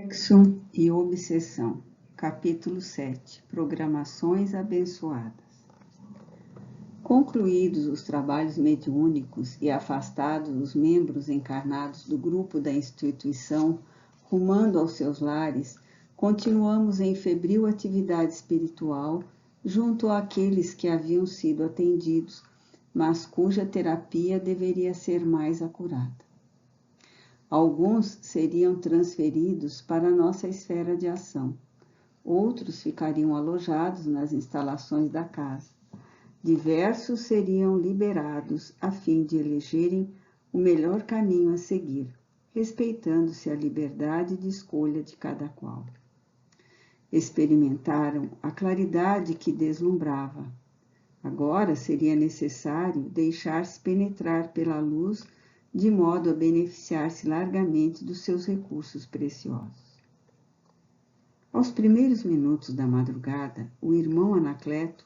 Sexo e obsessão. Capítulo 7. Programações abençoadas. Concluídos os trabalhos mediúnicos e afastados os membros encarnados do grupo da instituição, rumando aos seus lares, continuamos em febril atividade espiritual junto àqueles que haviam sido atendidos, mas cuja terapia deveria ser mais acurada. Alguns seriam transferidos para a nossa esfera de ação. Outros ficariam alojados nas instalações da casa. Diversos seriam liberados a fim de elegerem o melhor caminho a seguir, respeitando-se a liberdade de escolha de cada qual. Experimentaram a claridade que deslumbrava. Agora seria necessário deixar-se penetrar pela luz de modo a beneficiar-se largamente dos seus recursos preciosos. Aos primeiros minutos da madrugada, o irmão Anacleto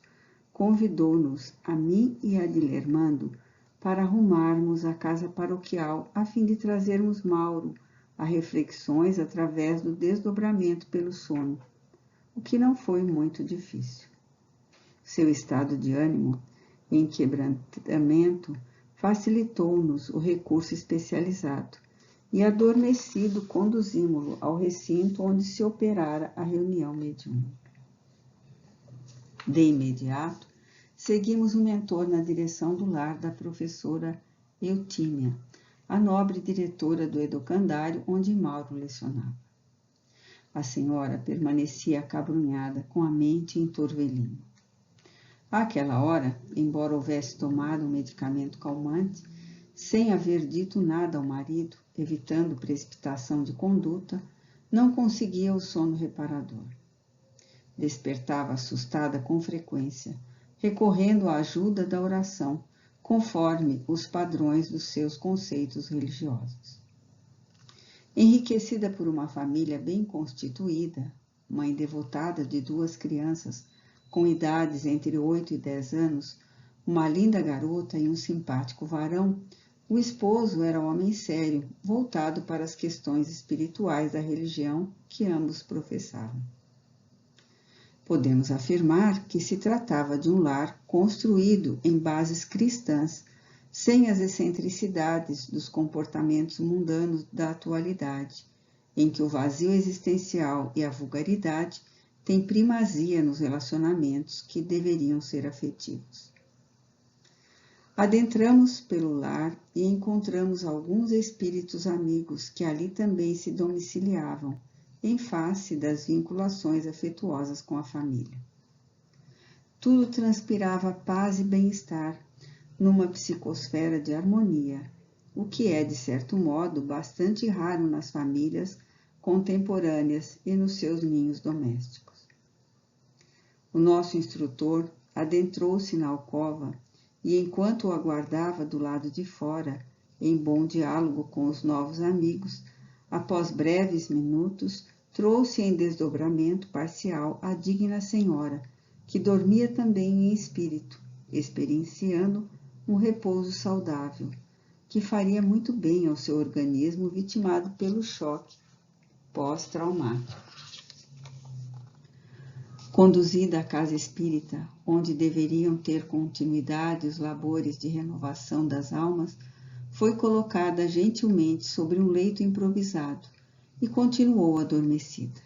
convidou-nos, a mim e a Dilermando, para arrumarmos a casa paroquial a fim de trazermos Mauro a reflexões através do desdobramento pelo sono, o que não foi muito difícil. Seu estado de ânimo, em quebrantamento, facilitou-nos o recurso especializado e, adormecido, conduzimos-lo ao recinto onde se operara a reunião mediúnica. De imediato, seguimos o mentor na direção do lar da professora Eutímia, a nobre diretora do educandário onde Mauro lecionava. A senhora permanecia acabrunhada, com a mente em torvelinho. Àquela hora, embora houvesse tomado um medicamento calmante, sem haver dito nada ao marido, evitando precipitação de conduta, não conseguia o sono reparador. Despertava assustada com frequência, recorrendo à ajuda da oração, conforme os padrões dos seus conceitos religiosos. Enriquecida por uma família bem constituída, mãe devotada de 2 crianças, com idades entre 8 e 10 anos, uma linda garota e um simpático varão, o esposo era homem sério, voltado para as questões espirituais da religião que ambos professavam. Podemos afirmar que se tratava de um lar construído em bases cristãs, sem as excentricidades dos comportamentos mundanos da atualidade, em que o vazio existencial e a vulgaridade tem primazia nos relacionamentos que deveriam ser afetivos. Adentramos pelo lar e encontramos alguns espíritos amigos que ali também se domiciliavam, em face das vinculações afetuosas com a família. Tudo transpirava paz e bem-estar, numa psicosfera de harmonia, o que é, de certo modo, bastante raro nas famílias contemporâneas e nos seus ninhos domésticos. O nosso instrutor adentrou-se na alcova e, enquanto o aguardava do lado de fora, em bom diálogo com os novos amigos, após breves minutos, trouxe em desdobramento parcial a digna senhora, que dormia também em espírito, experienciando um repouso saudável, que faria muito bem ao seu organismo vitimado pelo choque pós-traumático. Conduzida à casa espírita, onde deveriam ter continuidade os labores de renovação das almas, foi colocada gentilmente sobre um leito improvisado e continuou adormecida.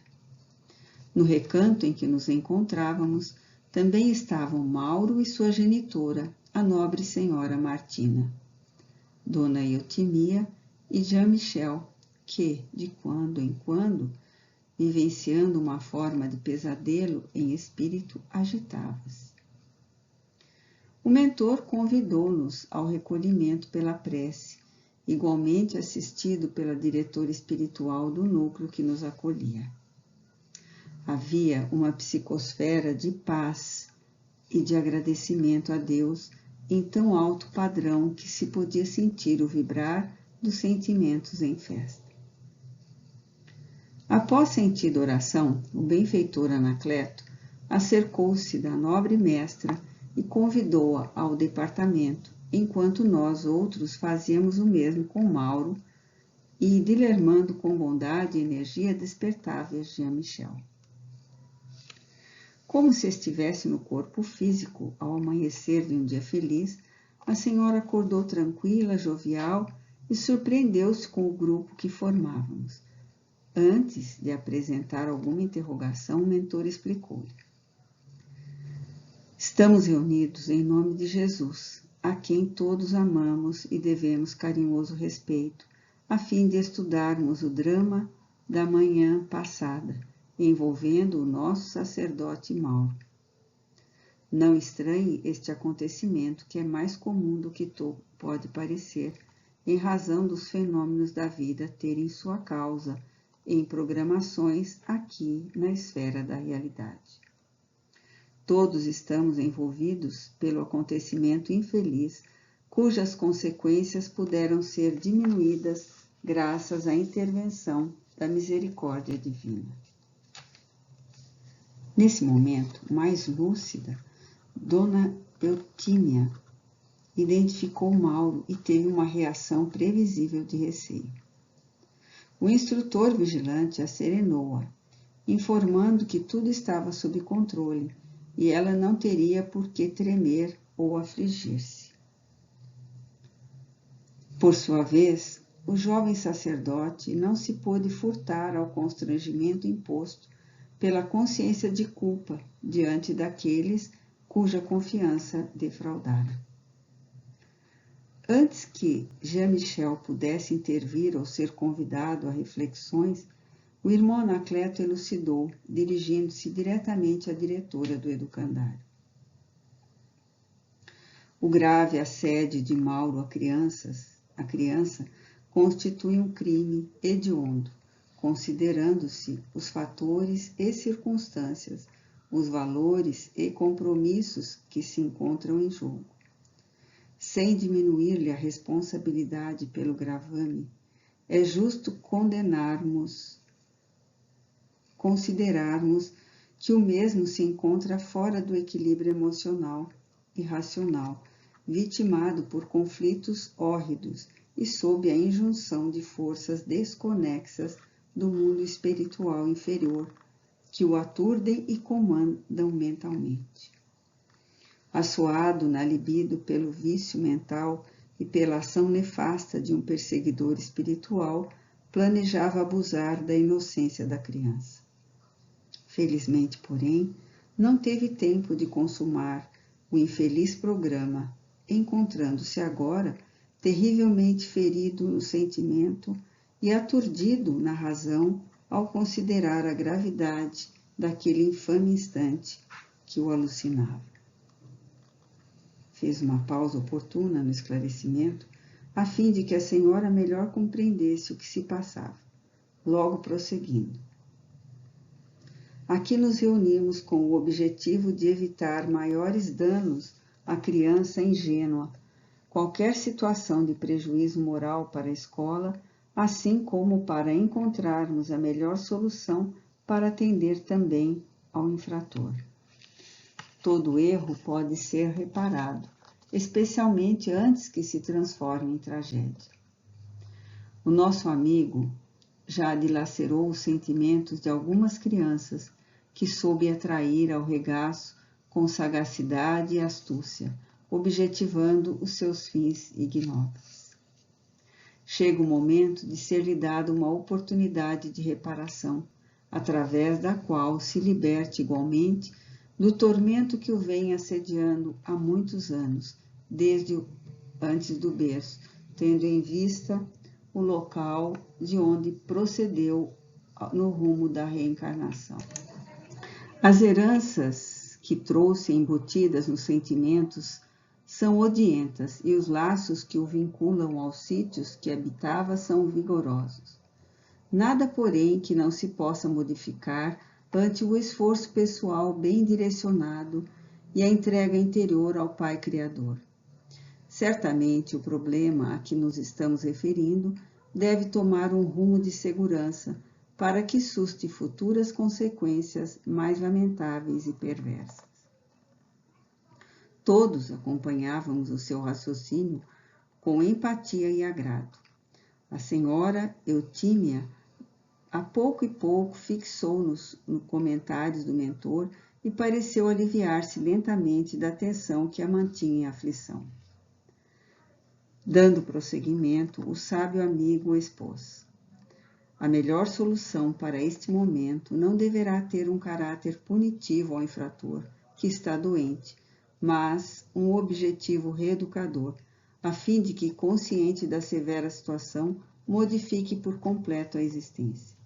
No recanto em que nos encontrávamos, também estavam Mauro e sua genitora, a nobre senhora Martina, Dona Eutimia e Jean-Michel, que, de quando em quando, vivenciando uma forma de pesadelo em espírito, agitava-se. O mentor convidou-nos ao recolhimento pela prece, igualmente assistido pela diretora espiritual do núcleo que nos acolhia. Havia uma psicosfera de paz e de agradecimento a Deus em tão alto padrão que se podia sentir o vibrar dos sentimentos em festa. Após sentida oração, o benfeitor Anacleto acercou-se da nobre mestra e convidou-a ao departamento, enquanto nós outros fazíamos o mesmo com Mauro e dilermando com bondade e energia despertava Jean-Michel. Como se estivesse no corpo físico ao amanhecer de um dia feliz, a senhora acordou tranquila, jovial e surpreendeu-se com o grupo que formávamos. Antes de apresentar alguma interrogação, o mentor explicou-lhe. Estamos reunidos em nome de Jesus, a quem todos amamos e devemos carinhoso respeito, a fim de estudarmos o drama da manhã passada, envolvendo o nosso sacerdote Mauro. Não estranhe este acontecimento, que é mais comum do que pode parecer, em razão dos fenômenos da vida terem sua causa em programações aqui na esfera da realidade. Todos estamos envolvidos pelo acontecimento infeliz, cujas consequências puderam ser diminuídas graças à intervenção da misericórdia divina. Nesse momento, mais lúcida, Dona Eutímia identificou Mauro e teve uma reação previsível de receio. O instrutor vigilante a serenou-a, informando que tudo estava sob controle e ela não teria por que tremer ou afligir-se. Por sua vez, o jovem sacerdote não se pôde furtar ao constrangimento imposto pela consciência de culpa diante daqueles cuja confiança defraudara. Antes que Jean-Michel pudesse intervir ou ser convidado a reflexões, o irmão Anacleto elucidou, dirigindo-se diretamente à diretora do educandário. O grave assédio de Mauro a criança constitui um crime hediondo, considerando-se os fatores e circunstâncias, os valores e compromissos que se encontram em jogo. Sem diminuir-lhe a responsabilidade pelo gravame, é justo considerarmos que o mesmo se encontra fora do equilíbrio emocional e racional, vitimado por conflitos hórridos e sob a injunção de forças desconexas do mundo espiritual inferior, que o aturdem e comandam mentalmente. Assoado na libido pelo vício mental e pela ação nefasta de um perseguidor espiritual, planejava abusar da inocência da criança. Felizmente, porém, não teve tempo de consumar o infeliz programa, encontrando-se agora terrivelmente ferido no sentimento e aturdido na razão ao considerar a gravidade daquele infame instante que o alucinava. Fez uma pausa oportuna no esclarecimento, a fim de que a senhora melhor compreendesse o que se passava, logo prosseguindo. Aqui nos reunimos com o objetivo de evitar maiores danos à criança ingênua, qualquer situação de prejuízo moral para a escola, assim como para encontrarmos a melhor solução para atender também ao infrator. Todo erro pode ser reparado, especialmente antes que se transforme em tragédia. O nosso amigo já dilacerou os sentimentos de algumas crianças que soube atrair ao regaço com sagacidade e astúcia, objetivando os seus fins ignóbeis. Chega o momento de ser-lhe dada uma oportunidade de reparação, através da qual se liberte igualmente do tormento que o vem assediando há muitos anos, desde antes do berço, tendo em vista o local de onde procedeu no rumo da reencarnação. As heranças que trouxe embutidas nos sentimentos são odientas e os laços que o vinculam aos sítios que habitava são vigorosos. Nada, porém, que não se possa modificar ante o esforço pessoal bem direcionado e a entrega interior ao Pai Criador. Certamente, o problema a que nos estamos referindo deve tomar um rumo de segurança para que suste futuras consequências mais lamentáveis e perversas. Todos acompanhávamos o seu raciocínio com empatia e agrado. A senhora Eutímia, a pouco e pouco, fixou-nos nos comentários do mentor e pareceu aliviar-se lentamente da tensão que a mantinha em aflição. Dando prosseguimento, o sábio amigo expôs: a melhor solução para este momento não deverá ter um caráter punitivo ao infrator que está doente, mas um objetivo reeducador, a fim de que, consciente da severa situação, modifique por completo a existência,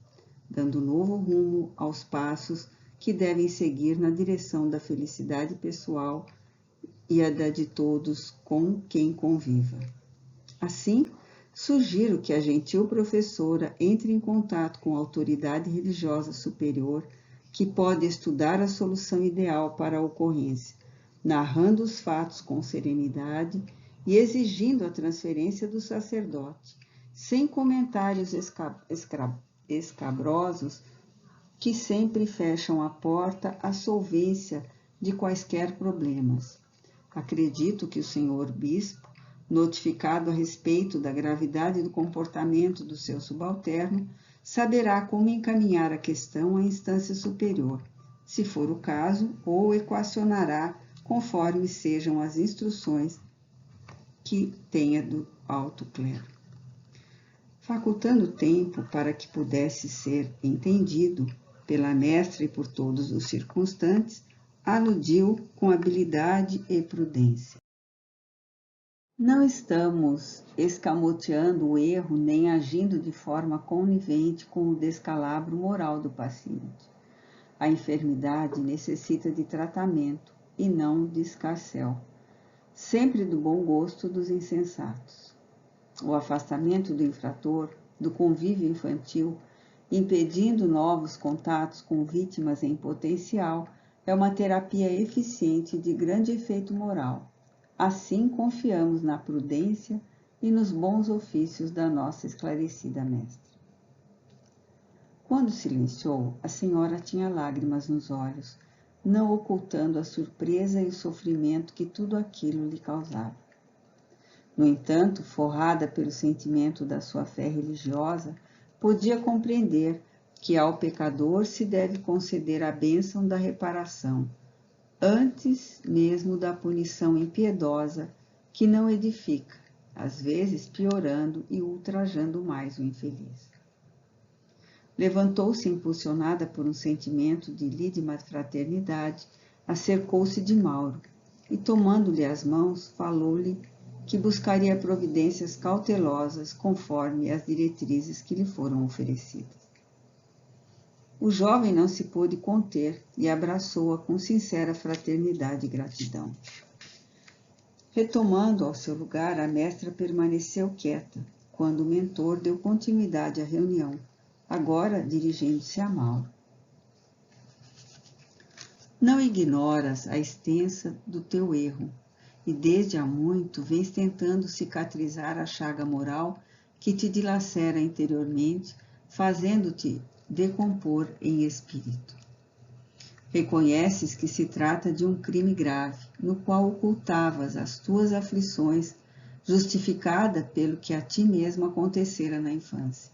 dando novo rumo aos passos que devem seguir na direção da felicidade pessoal e a da de todos com quem conviva. Assim, sugiro que a gentil professora entre em contato com a autoridade religiosa superior, que pode estudar a solução ideal para a ocorrência, narrando os fatos com serenidade e exigindo a transferência do sacerdote, sem comentários escabrosos que sempre fecham a porta à solvência de quaisquer problemas. Acredito que o senhor bispo, notificado a respeito da gravidade do comportamento do seu subalterno, saberá como encaminhar a questão à instância superior, se for o caso, ou equacionará conforme sejam as instruções que tenha do alto clero. Facultando tempo para que pudesse ser entendido pela mestra e por todos os circunstantes, aludiu com habilidade e prudência. Não estamos escamoteando o erro nem agindo de forma conivente com o descalabro moral do paciente. A enfermidade necessita de tratamento e não de escarcéu, sempre do bom gosto dos insensatos. O afastamento do infrator, do convívio infantil, impedindo novos contatos com vítimas em potencial, é uma terapia eficiente de grande efeito moral. Assim, confiamos na prudência e nos bons ofícios da nossa esclarecida mestra. Quando silenciou, a senhora tinha lágrimas nos olhos, não ocultando a surpresa e o sofrimento que tudo aquilo lhe causava. No entanto, forrada pelo sentimento da sua fé religiosa, podia compreender que ao pecador se deve conceder a bênção da reparação, antes mesmo da punição impiedosa que não edifica, às vezes piorando e ultrajando mais o infeliz. Levantou-se impulsionada por um sentimento de lídima fraternidade, acercou-se de Mauro e, tomando-lhe as mãos, falou-lhe que buscaria providências cautelosas conforme as diretrizes que lhe foram oferecidas. O jovem não se pôde conter e abraçou-a com sincera fraternidade e gratidão. Retomando ao seu lugar, a mestra permaneceu quieta, quando o mentor deu continuidade à reunião, agora dirigindo-se a Mauro. Não ignoras a extensa do teu erro, e desde há muito vens tentando cicatrizar a chaga moral que te dilacera interiormente, fazendo-te decompor em espírito. Reconheces que se trata de um crime grave, no qual ocultavas as tuas aflições, justificada pelo que a ti mesmo acontecera na infância.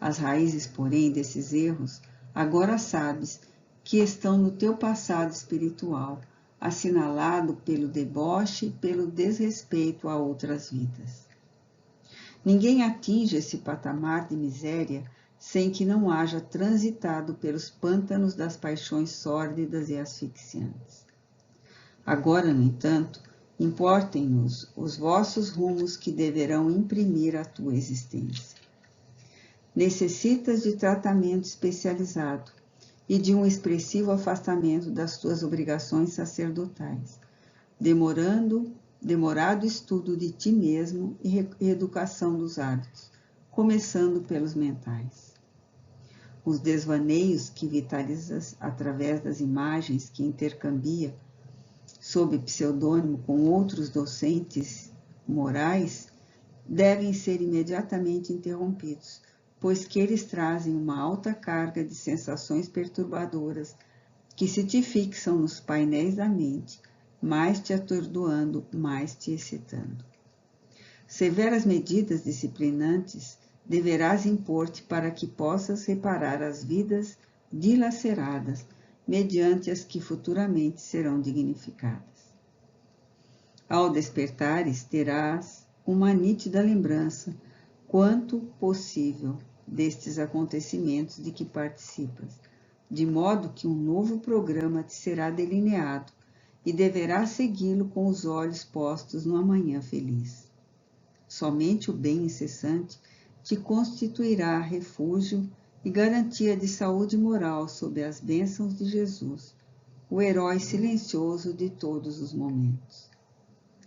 As raízes, porém, desses erros, agora sabes que estão no teu passado espiritual, assinalado pelo deboche e pelo desrespeito a outras vidas. Ninguém atinge esse patamar de miséria sem que não haja transitado pelos pântanos das paixões sórdidas e asfixiantes. Agora, no entanto, importem-nos os vossos rumos que deverão imprimir a tua existência. Necessitas de tratamento especializado e de um expressivo afastamento das tuas obrigações sacerdotais, demorado estudo de ti mesmo e reeducação dos hábitos, começando pelos mentais. Os desvaneios que vitalizas através das imagens que intercambia sob pseudônimo com outros docentes morais devem ser imediatamente interrompidos, pois que eles trazem uma alta carga de sensações perturbadoras que se te fixam nos painéis da mente, mais te atordoando, mais te excitando. Severas medidas disciplinantes deverás impor-te para que possas reparar as vidas dilaceradas, mediante as que futuramente serão dignificadas. Ao despertares, terás uma nítida lembrança, quanto possível, destes acontecimentos de que participas, de modo que um novo programa te será delineado e deverás segui-lo com os olhos postos no amanhã feliz. Somente o bem incessante te constituirá refúgio e garantia de saúde moral sob as bênçãos de Jesus, o herói silencioso de todos os momentos.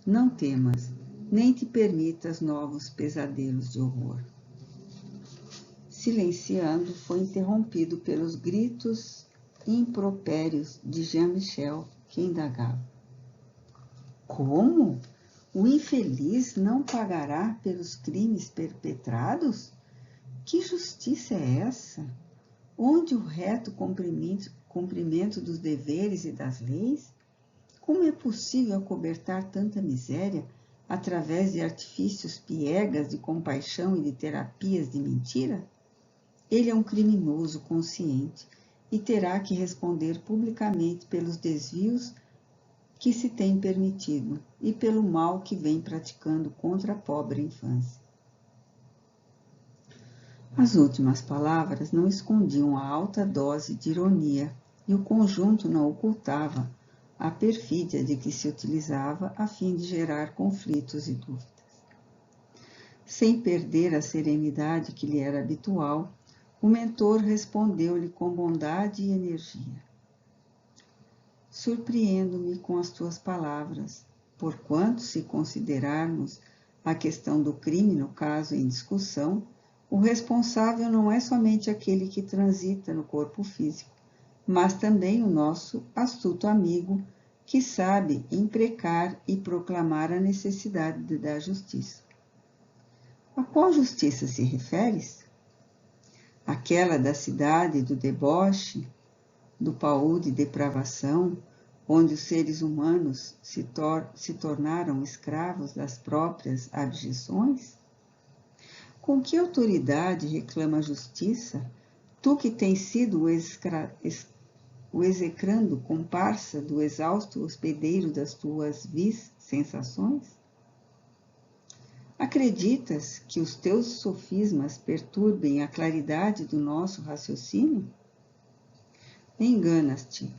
Não temas, nem te permitas novos pesadelos de horror. Silenciando, foi interrompido pelos gritos impropérios de Jean-Michel, que indagava: como? O infeliz não pagará pelos crimes perpetrados? Que justiça é essa? Onde o reto cumprimento dos deveres e das leis? Como é possível acobertar tanta miséria através de artifícios piegas de compaixão e de terapias de mentira? Ele é um criminoso consciente e terá que responder publicamente pelos desvios que se tem permitido e pelo mal que vem praticando contra a pobre infância. As últimas palavras não escondiam a alta dose de ironia e o conjunto não ocultava a perfídia de que se utilizava a fim de gerar conflitos e dúvidas. Sem perder a serenidade que lhe era habitual, o mentor respondeu-lhe com bondade e energia: surpreendo-me com as tuas palavras, porquanto, se considerarmos a questão do crime no caso em discussão, o responsável não é somente aquele que transita no corpo físico, mas também o nosso astuto amigo, que sabe imprecar e proclamar a necessidade da justiça. A qual justiça se referes? Aquela da cidade do deboche, do paú de depravação, onde os seres humanos se tornaram escravos das próprias abjeções? Com que autoridade reclama justiça, tu que tens sido o execrando comparsa do exausto hospedeiro das tuas vis sensações? Acreditas que os teus sofismas perturbem a claridade do nosso raciocínio? Enganas-te,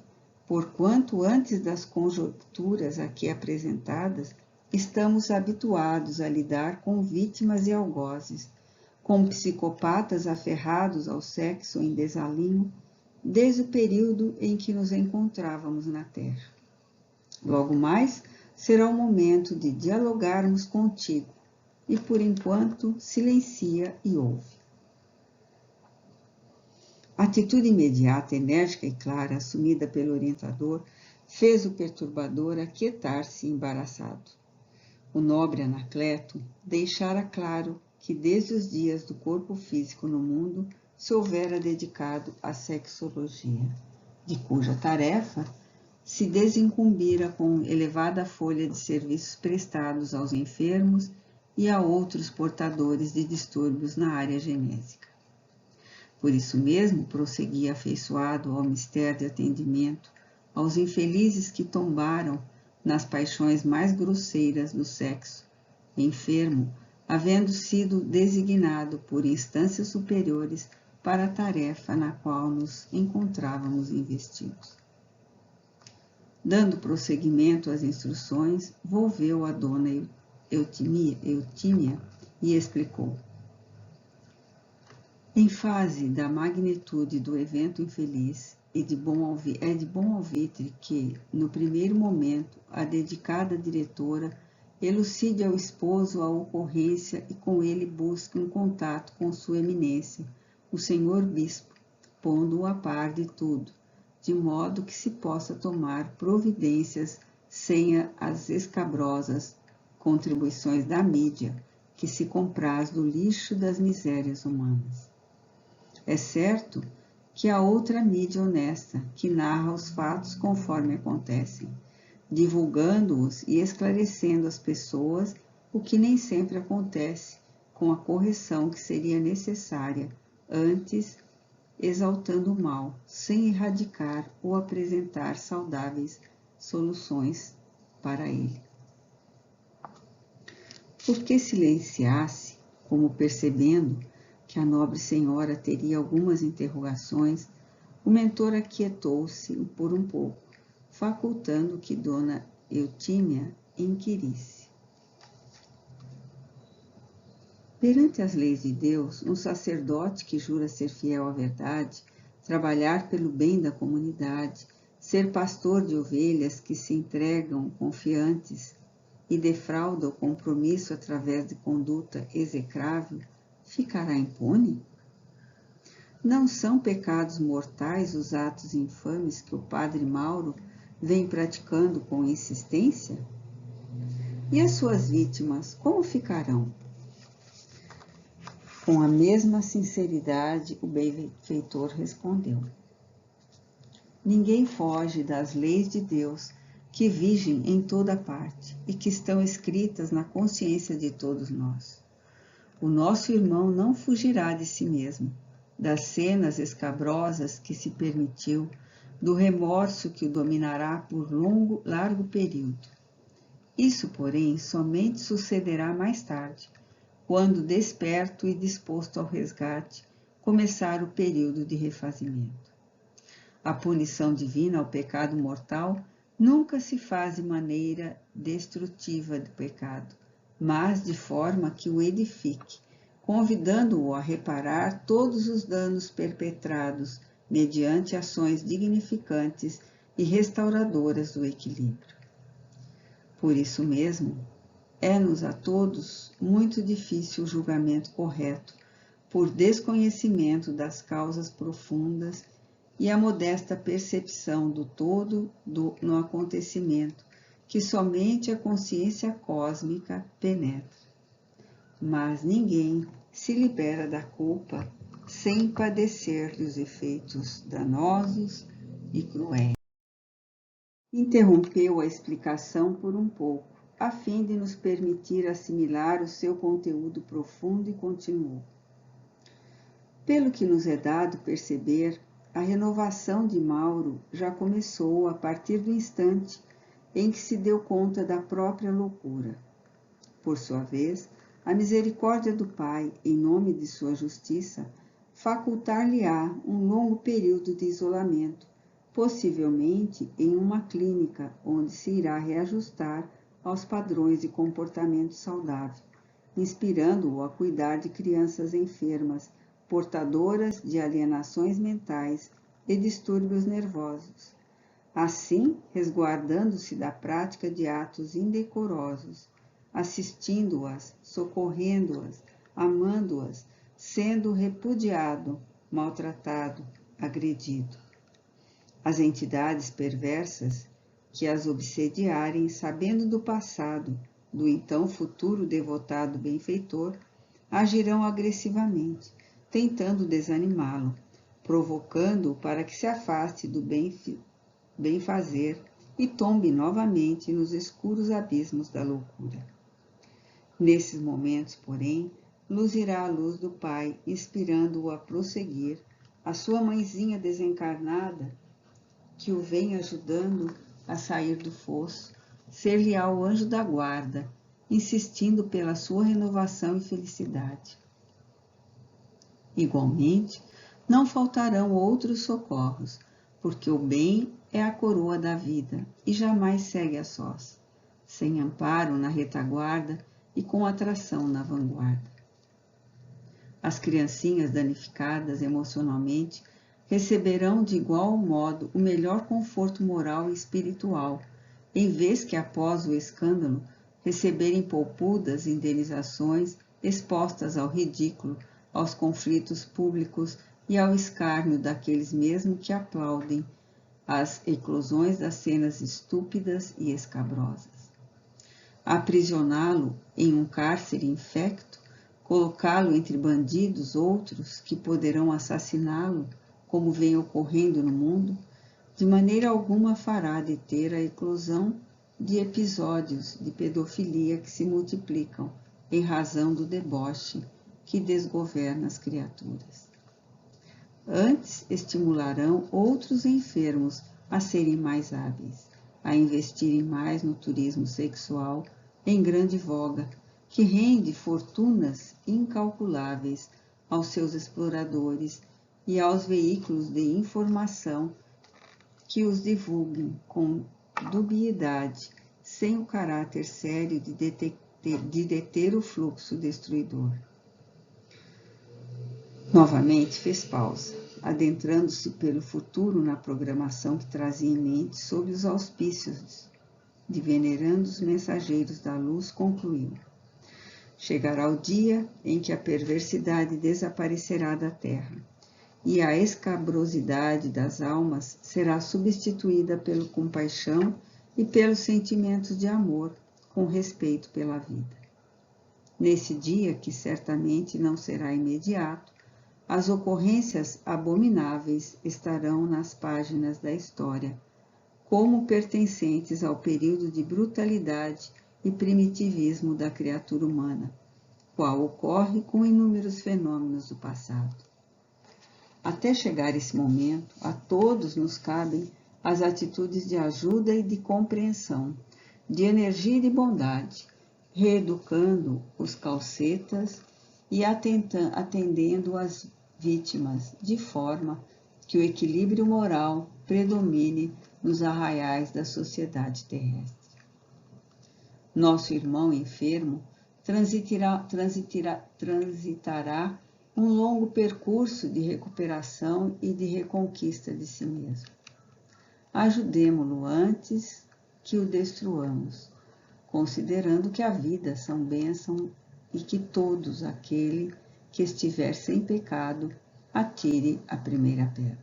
porquanto antes das conjecturas aqui apresentadas, estamos habituados a lidar com vítimas e algozes, com psicopatas aferrados ao sexo em desalinho, desde o período em que nos encontrávamos na Terra. Logo mais, será o momento de dialogarmos contigo, e por enquanto silencia e ouve. A atitude imediata, enérgica e clara, assumida pelo orientador, fez o perturbador aquietar-se embaraçado. O nobre Anacleto deixara claro que desde os dias do corpo físico no mundo se houvera dedicado à sexologia, de cuja tarefa se desincumbira com elevada folha de serviços prestados aos enfermos e a outros portadores de distúrbios na área genésica. Por isso mesmo, prosseguia afeiçoado ao mistério de atendimento aos infelizes que tombaram nas paixões mais grosseiras do sexo, enfermo, havendo sido designado por instâncias superiores para a tarefa na qual nos encontrávamos investidos. Dando prosseguimento às instruções, volveu a dona Eutímia e explicou: em face da magnitude do evento infeliz, é de bom alvitre que, no primeiro momento, a dedicada diretora elucide ao esposo a ocorrência e com ele busque um contato com sua eminência, o senhor bispo, pondo-o a par de tudo, de modo que se possa tomar providências sem as escabrosas contribuições da mídia, que se compraz do lixo das misérias humanas. É certo que há outra mídia honesta, que narra os fatos conforme acontecem, divulgando-os e esclarecendo às pessoas o que nem sempre acontece com a correção que seria necessária, antes exaltando o mal, sem erradicar ou apresentar saudáveis soluções para ele. Porque silenciasse, como percebendo que a nobre senhora teria algumas interrogações, o mentor aquietou-se por um pouco, facultando que Dona Eutímia inquirisse. Perante as leis de Deus, um sacerdote que jura ser fiel à verdade, trabalhar pelo bem da comunidade, ser pastor de ovelhas que se entregam confiantes e defrauda o compromisso através de conduta execrável, ficará impune? Não são pecados mortais os atos infames que o padre Mauro vem praticando com insistência? E as suas vítimas, como ficarão? Com a mesma sinceridade, o benfeitor respondeu: Ninguém foge das leis de Deus que vigem em toda parte e que estão escritas na consciência de todos nós. O nosso irmão não fugirá de si mesmo, das cenas escabrosas que se permitiu, do remorso que o dominará por largo período. Isso, porém, somente sucederá mais tarde, quando, desperto e disposto ao resgate, começar o período de refazimento. A punição divina ao pecado mortal nunca se faz de maneira destrutiva do pecado, mas de forma que o edifique, convidando-o a reparar todos os danos perpetrados mediante ações dignificantes e restauradoras do equilíbrio. Por isso mesmo, é-nos a todos muito difícil o julgamento correto, por desconhecimento das causas profundas e a modesta percepção do todo no acontecimento, que somente a consciência cósmica penetra. Mas ninguém se libera da culpa sem padecer dos efeitos danosos e cruéis. Interrompeu a explicação por um pouco, a fim de nos permitir assimilar o seu conteúdo profundo, e continuou. Pelo que nos é dado perceber, a renovação de Mauro já começou a partir do instante em que se deu conta da própria loucura. Por sua vez, a misericórdia do Pai, em nome de sua justiça, facultar-lhe-á um longo período de isolamento, possivelmente em uma clínica onde se irá reajustar aos padrões de comportamento saudável, inspirando-o a cuidar de crianças enfermas, portadoras de alienações mentais e distúrbios nervosos. Assim, resguardando-se da prática de atos indecorosos, assistindo-as, socorrendo-as, amando-as, sendo repudiado, maltratado, agredido. As entidades perversas que as obsediarem, sabendo do passado do então futuro devotado benfeitor, agirão agressivamente, tentando desanimá-lo, provocando-o para que se afaste do bem-fazer e tombe novamente nos escuros abismos da loucura. Nesses momentos, porém, luzirá a luz do Pai, inspirando-o a prosseguir, a sua mãezinha desencarnada, que o vem ajudando a sair do fosso, ser-lhe-á o anjo da guarda, insistindo pela sua renovação e felicidade. Igualmente, não faltarão outros socorros, porque o bem é a coroa da vida e jamais segue a sós, sem amparo na retaguarda e com atração na vanguarda. As criancinhas danificadas emocionalmente receberão de igual modo o melhor conforto moral e espiritual, em vez que após o escândalo receberem poupudas indenizações expostas ao ridículo, aos conflitos públicos e ao escárnio daqueles mesmo que aplaudem as eclosões das cenas estúpidas e escabrosas. Aprisioná-lo em um cárcere infecto, colocá-lo entre bandidos outros que poderão assassiná-lo, como vem ocorrendo no mundo, de maneira alguma fará deter a eclosão de episódios de pedofilia que se multiplicam em razão do deboche que desgoverna as criaturas. Antes, estimularão outros enfermos a serem mais hábeis, a investirem mais no turismo sexual em grande voga, que rende fortunas incalculáveis aos seus exploradores e aos veículos de informação que os divulguem com dubiedade, sem o caráter sério de deter o fluxo destruidor. Novamente fez pausa, adentrando-se pelo futuro na programação que trazia em mente sob os auspícios de venerandos mensageiros da luz, concluiu: chegará o dia em que a perversidade desaparecerá da terra, e a escabrosidade das almas será substituída pela compaixão e pelos sentimentos de amor, com respeito pela vida. Nesse dia, que certamente não será imediato, as ocorrências abomináveis estarão nas páginas da história, como pertencentes ao período de brutalidade e primitivismo da criatura humana, qual ocorre com inúmeros fenômenos do passado. Até chegar esse momento, a todos nos cabem as atitudes de ajuda e de compreensão, de energia e de bondade, reeducando os calcetas e atendendo as vítimas, de forma que o equilíbrio moral predomine nos arraiais da sociedade terrestre. Nosso irmão enfermo transitará um longo percurso de recuperação e de reconquista de si mesmo. Ajudemo-lo antes que o destruamos, considerando que a vida são bênção e que todos aquele que estiver sem pecado atire a primeira pedra.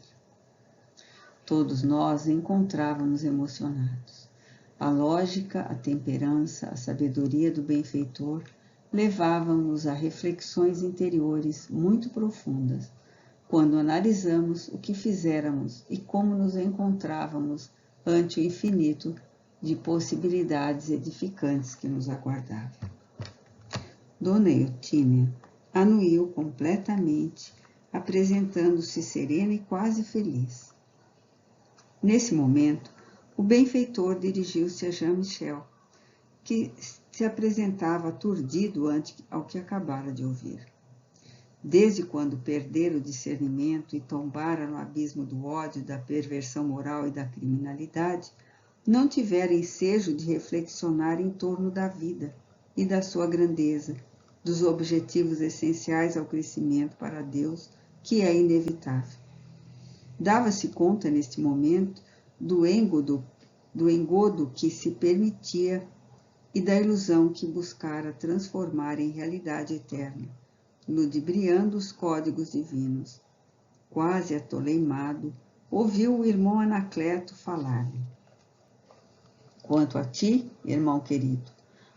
Todos nós encontrávamos emocionados. A lógica, a temperança, a sabedoria do benfeitor levavam-nos a reflexões interiores muito profundas, quando analisamos o que fizéramos e como nos encontrávamos ante o infinito de possibilidades edificantes que nos aguardava. Dona Eutímia anuiu completamente, apresentando-se serena e quase feliz. Nesse momento, o benfeitor dirigiu-se a Jean-Michel, que se apresentava aturdido ante ao que acabara de ouvir. Desde quando perdera o discernimento e tombara no abismo do ódio, da perversão moral e da criminalidade, não tivera ensejo de reflexionar em torno da vida e da sua grandeza, dos objetivos essenciais ao crescimento para Deus, que é inevitável. Dava-se conta, neste momento, do engodo que se permitia e da ilusão que buscara transformar em realidade eterna, ludibriando os códigos divinos. Quase atoleimado, ouviu o irmão Anacleto falar-lhe: quanto a ti, irmão querido,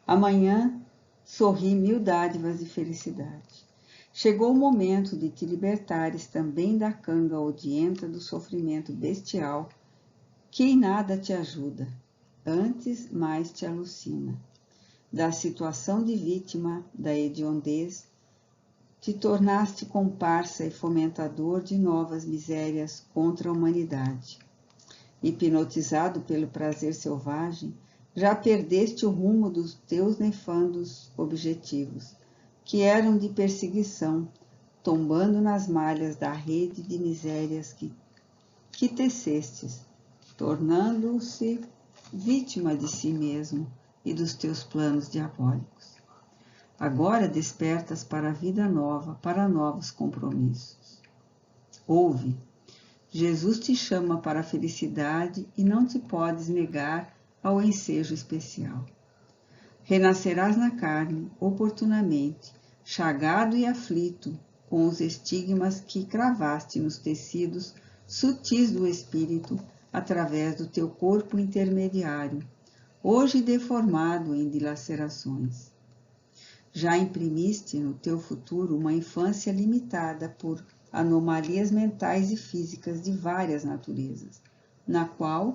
amanhã sorri 1000 dádivas de felicidade. Chegou o momento de te libertares também da canga odienta do sofrimento bestial, que em nada te ajuda, antes mais te alucina. Da situação de vítima da hediondez, te tornaste comparsa e fomentador de novas misérias contra a humanidade. Hipnotizado pelo prazer selvagem, já perdeste o rumo dos teus nefandos objetivos, que eram de perseguição, tombando nas malhas da rede de misérias que tecestes, tornando-se vítima de si mesmo e dos teus planos diabólicos. Agora despertas para a vida nova, para novos compromissos. Ouve, Jesus te chama para a felicidade e não te podes negar ao ensejo especial. Renascerás na carne, oportunamente, chagado e aflito, com os estigmas que cravaste nos tecidos sutis do espírito, através do teu corpo intermediário, hoje deformado em dilacerações. Já imprimiste no teu futuro uma infância limitada por anomalias mentais e físicas de várias naturezas, na qual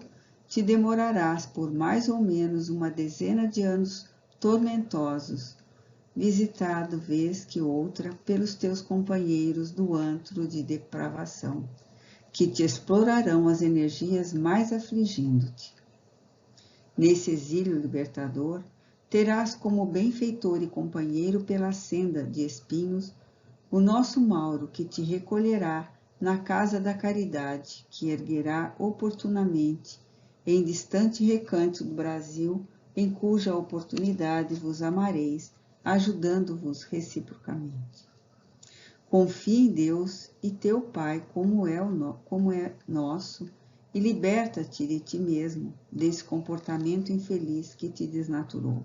te demorarás por mais ou menos uma dezena de anos tormentosos, visitado vez que outra pelos teus companheiros do antro de depravação, que te explorarão as energias mais afligindo-te. Nesse exílio libertador, terás como benfeitor e companheiro pela senda de espinhos o nosso Mauro, que te recolherá na casa da caridade, que erguerá oportunamente em distante recanto do Brasil, em cuja oportunidade vos amareis, ajudando-vos reciprocamente. Confia em Deus e teu Pai, como é nosso, e liberta-te de ti mesmo, desse comportamento infeliz que te desnaturou.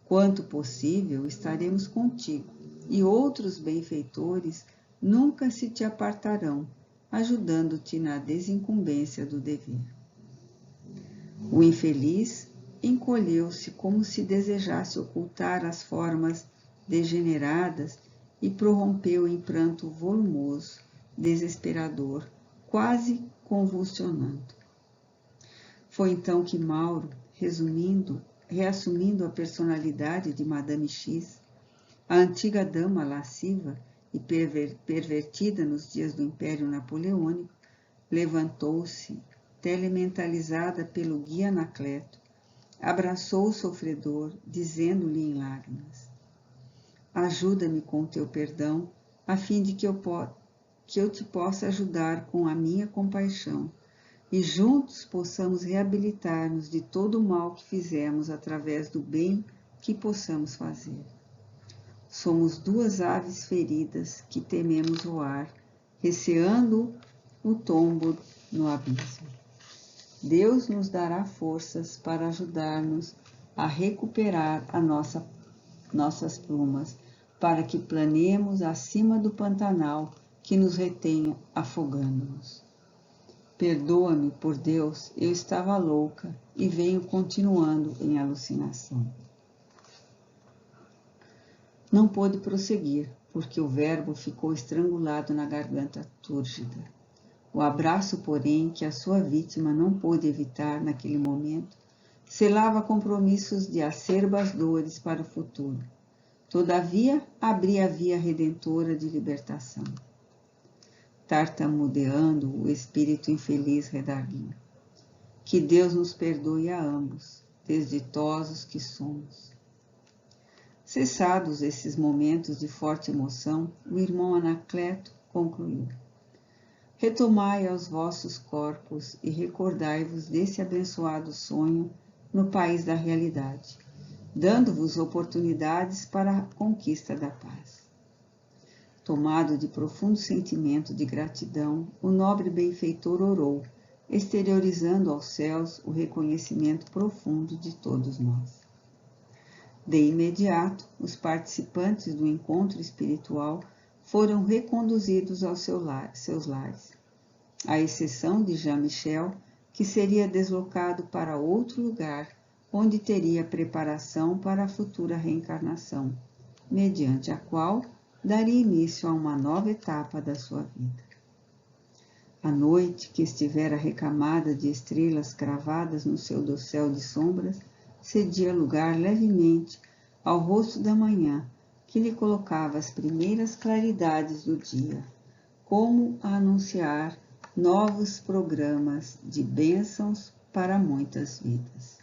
Quanto possível, estaremos contigo, e outros benfeitores nunca se te apartarão, ajudando-te na desincumbência do dever. O infeliz encolheu-se como se desejasse ocultar as formas degeneradas e prorrompeu em pranto volumoso, desesperador, quase convulsionando. Foi então que Mauro, reassumindo a personalidade de Madame X, a antiga dama lasciva e pervertida nos dias do Império Napoleônico, levantou-se, telementalizada pelo guia Anacleto, abraçou o sofredor, dizendo-lhe em lágrimas: ajuda-me com teu perdão, a fim de que eu te possa ajudar com a minha compaixão, e juntos possamos reabilitar-nos de todo o mal que fizemos através do bem que possamos fazer. Somos duas aves feridas que tememos voar, receando o tombo no abismo. Deus nos dará forças para ajudar-nos a recuperar nossas plumas, para que planeemos acima do Pantanal que nos retém afogando-nos. Perdoa-me, por Deus, eu estava louca e venho continuando em alucinação. Não pôde prosseguir, porque o verbo ficou estrangulado na garganta túrgida. O abraço, porém, que a sua vítima não pôde evitar naquele momento, selava compromissos de acerbas dores para o futuro. Todavia, abria a via redentora de libertação. Tartamudeando, o espírito infeliz redarguiu: que Deus nos perdoe a ambos, desditosos que somos. Cessados esses momentos de forte emoção, o irmão Anacleto concluiu: retomai aos vossos corpos e recordai-vos desse abençoado sonho no país da realidade, dando-vos oportunidades para a conquista da paz. Tomado de profundo sentimento de gratidão, o nobre benfeitor orou, exteriorizando aos céus o reconhecimento profundo de todos nós. De imediato, os participantes do encontro espiritual foram reconduzidos aos seus lares, à exceção de Jean-Michel, que seria deslocado para outro lugar, onde teria preparação para a futura reencarnação, mediante a qual daria início a uma nova etapa da sua vida. A noite, que estivera recamada de estrelas cravadas no seu dossel de sombras, cedia lugar levemente ao rosto da manhã, que lhe colocava as primeiras claridades do dia, como a anunciar novos programas de bênçãos para muitas vidas.